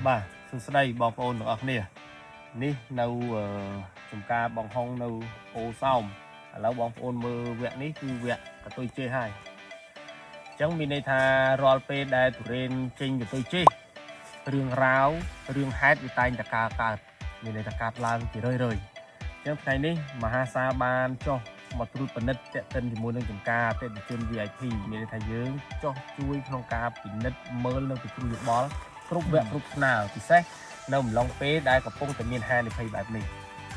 បាទសួស្តីបងប្អូនទាំងអស់គ្នានេះនៅចំការបងហុងនៅអូសោមឥឡូវបងប្អូនមើលវគ្គនេះគឺវគ្គកតុយជេហើយអញ្ចឹងមានន័យថារាល់ពេលដែលទុរេនចេញកតុយជេរឿងរ៉ាវរឿងហេតុវាតែងតែកើតមានន័យថាកើតឡើងជារឿយអញ្ចឹងថ្ងៃនេះមហាសាបានចុះមកត្រួតពិនិត្យតេតិនជាមួយនឹងចំការអតិថិជន VIP មានន័យថាយើងចុះជួយក្នុងការពិនិត្យមើលនៅពិគ្រោះយោបល់គ្រប់វគ្គគ្រប់ស្នើពិសេសនៅអំឡុងពេលដែលកំពុងតែមានហានិភ័យបែបនេះ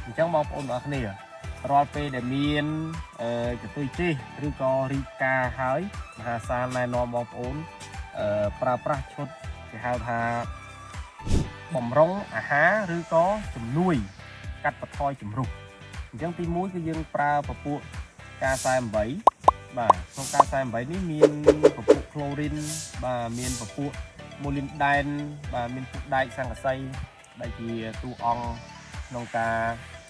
អញ្ចឹងបងប្អូនទាំងអស់គ្នារាល់ពេលដែលមានកតុយជេឬក៏រីកការហើយមហាសាណែនាំបងប្អូនប្រើប្រាស់ឈុតគេហៅថាបំរុងអាហារឬក៏ជំនួយកាត់បន្ថយជំរុះអញ្ចឹងទី1គឺយើងប្រើពពួកការ48បាទក្នុងការ48នេះមានពពួកក្លូរីនបាទមានពពួកម៉ូលីនដែនបាទមានពុកដែកសង្កសីដែលជាតួអង្គក្នុងការ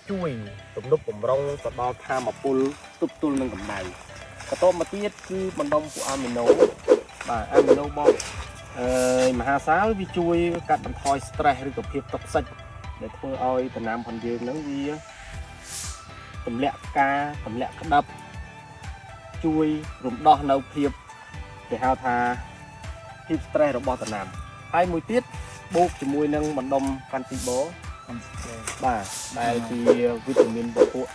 ជួយទំនប់បំរុងទៅដល់ធម៌ពលទប់ទល់នឹងកម្ដៅបន្ទាប់មកទៀតគឺបណ្ដុំពួកអាមីណូបាទអាមីណូបងមហាសាលវាជួយកាត់បន្ថយ stress ឬក៏ភាពតុកសិចដែលធ្វើឲ្យដំណាំផងយើងហ្នឹងវាទម្លាក់ផ្កាទម្លាក់ក្តាប់ជួយរំដោះនៅភាពគេហៅថាភាព stress របស់ដំណាំហើយមួយទៀតបូកជាមួយនឹងបណ្ដុំកាន់ទីបបាទដែលជាវីតាមីនពពួក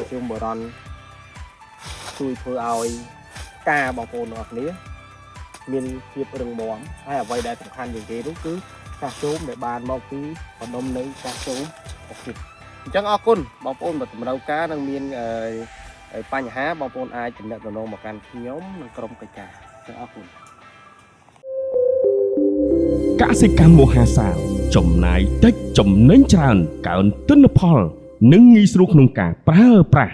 ជាបរ៉នជួយធ្វើឲ្យផ្កាបងប្អូនទាំងអស់គ្នាមានភាពរឹងមាំហើយអ្វីដែលសំខាន់ជាងគេនោះគឺកាសជោមដែលបានមកពីបណ្ដុំនៅកាសជោមអស់ទៀតអញ្ចឹងអរគុណបងប្អូនបើតម្រូវការនឹងមានបញ្ហាបងប្អូនអាចទំនាក់ទំនងមកកាន់ខ្ញុំនិងក្រុមកិច្ចការអរគុណកសិកម្មមហាសាលចំណាយតិចចំណេញច្រើនកើនទិន្នផលនិងងាយស្រួលក្នុងការប្រើប្រាស់